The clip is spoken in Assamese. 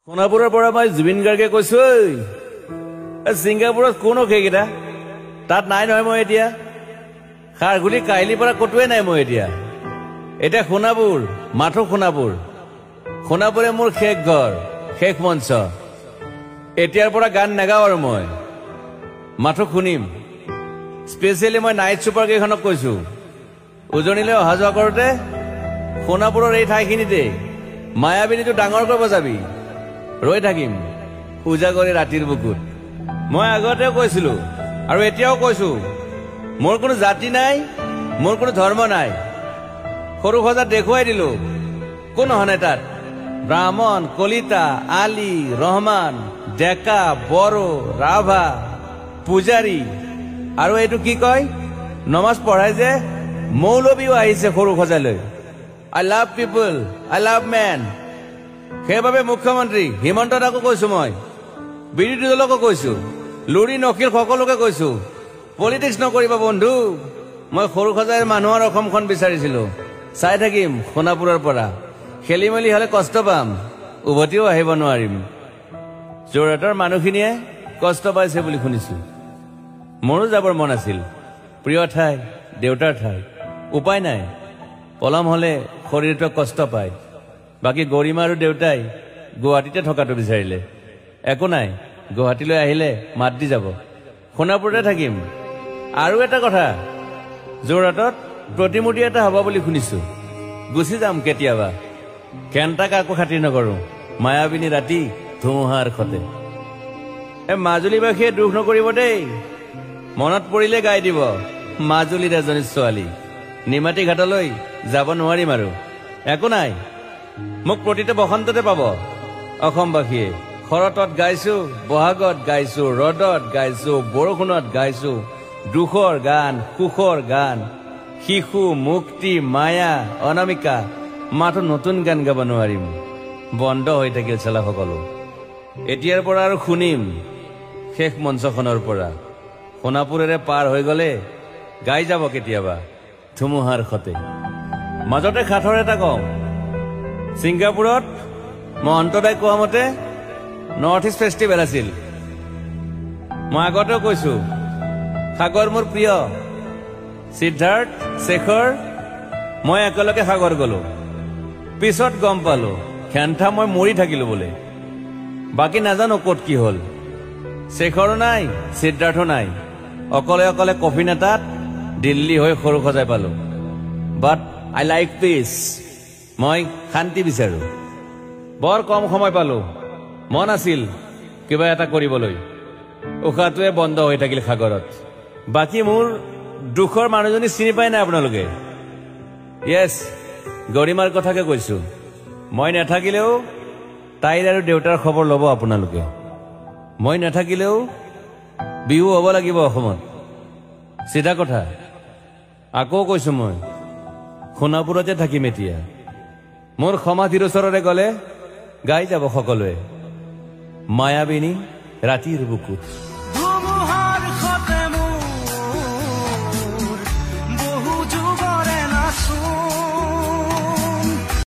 সোণাপুৰৰ পৰা মই জুবিন গাৰ্গে কৈছো ছিংগাপুৰত কোন সেইকেইটা তাত নাই নহয় মই এতিয়া খাৰগুলি কাহিলীৰ পৰা কতোৱে নাই মই এতিয়া সোণাপুৰ মাথো সোণাপুৰে মোৰ শেষ ঘৰ শেষ মঞ্চ এতিয়াৰ পৰা গান নাগাওঁ আৰু মই মাথো শুনিম স্পেচিয়েলি মই নাইট ছুপাৰ কেইখনক কৈছো উজনিলৈ অহা যোৱা কৰোঁতে সোণাপুৰৰ এই ঠাইখিনিতে মায়াবিনীটো ডাঙৰকৈ বজাবি ৰৈ থাকিম উজাগৰি ৰাতিৰ বুকুত মই আগতেও কৈছিলো আৰু এতিয়াও কৈছো মোৰ কোনো জাতি নাই মোৰ কোনো ধৰ্ম নাই সৰু সজা দেখুৱাই দিলো কোন হনে তাত ব্ৰাহ্মণ কলিতা আলী ৰহমান ডেকা বড়ো ৰাভা পূজাৰী আৰু এইটো কি কয় নমাজ পঢ়াই যে মৌলবীও আহিছে সৰু সজালৈ I love people I love man সেইবাবে মুখ্যমন্ত্ৰী হিমন্ত দাকো কৈছো মই বিৰোধী দলকো কৈছো লুৰি নকিল সকলোকে কৈছো পলিটিক্স নকৰিবা বন্ধু মই সৰু সজাইৰ মানুহৰ অসমখন বিচাৰিছিলো চাই থাকিম সোণাপুৰৰ পৰা খেলি মেলি হলে কষ্ট পাম উভতিও আহিব নোৱাৰিম যোৰহাটৰ মানুহখিনিয়ে কষ্ট পাইছে বুলি শুনিছো মোৰো যাবৰ মন আছিল প্ৰিয় ঠাই দেউতাৰ ঠাই উপায় নাই পলম হলে শৰীৰটো কষ্ট পায় বাকী গৰিমা আৰু দেউতাই গুৱাহাটীতে থকাটো বিচাৰিলে একো নাই গুৱাহাটীলৈ আহিলে মাত দি যাব সোণাপুৰতে থাকিম আৰু এটা কথা যোৰহাটত প্ৰতিমূৰ্তি এটা হ'ব বুলি শুনিছো গুচি যাম কেতিয়াবা কেণ্টা কাকো খাতিৰ নকৰো মায়াবিনী ৰাতি ধুমুহাৰ খতে মাজুলীবাসীয়ে দুখ নকৰিব দেই মনত পৰিলে গাই দিব মাজুলীৰ এজনী ছোৱালী নিমাতী ঘাটলৈ যাব নোৱাৰিম আৰু একো নাই মোক প্ৰতিটো বসন্ততে পাব অসমবাসীয়ে শৰতত গাইছো বহাগত গাইছো ৰদত গাইছো বৰষুণত গাইছো দুখৰ গান সুখৰ গান শিশু মুক্তি মায়া অনামিকা মাথো নতুন গান গাব নোৱাৰিম বন্ধ হৈ থাকিল চেলা সকলো এতিয়াৰ পৰা আৰু শুনিম শেষ মঞ্চখনৰ পৰা সোণাপুৰেৰে পাৰ হৈ গলে গাই যাব কেতিয়াবা ধুমুহাৰ খতে মাজতে খাথৰ এটা কওঁ ছিংগাপুৰত মহন্তদাই কোৱা মতে নৰ্থ ইষ্ট ফেষ্টিভেল আছিল মই আগতেও কৈছো সাগৰ মোৰ প্ৰিয় সিদ্ধাৰ্থ শেখৰ মই একেলগে সাগৰ গলো পিছত গম পালো খেন্থা মই মৰি থাকিলো বোলে বাকী নাজানো ক'ত কি হল শেখৰো নাই সিদ্ধাৰ্থো নাই অকলে অকলে কফি নেতাত দিল্লী হৈ সৰু সজাই পালো বাট আই লাইক পিচ মই শান্তি বিচাৰো বৰ কম সময় পালো মন আছিল কিবা এটা কৰিবলৈ উশাহটোৱে বন্ধ হৈ থাকিল সাগৰত বাকী মোৰ দুখৰ মানুহজনী চিনি পাই নাই আপোনালোকে য়েছ গৰিমাৰ কথাকে কৈছো মই নাথাকিলেও তাইৰ আৰু দেউতাৰ খবৰ ল'ব আপোনালোকে মই নাথাকিলেও বিহু হ'ব লাগিব অসমত চিধা কথা আকৌ কৈছো মই সোণাপুৰতে থাকিম এতিয়া মোৰ সমাধিৰ ওচৰৰে গলে গাই যাব সকলোৱে মায়াবিনী ৰাতিৰ বুকুত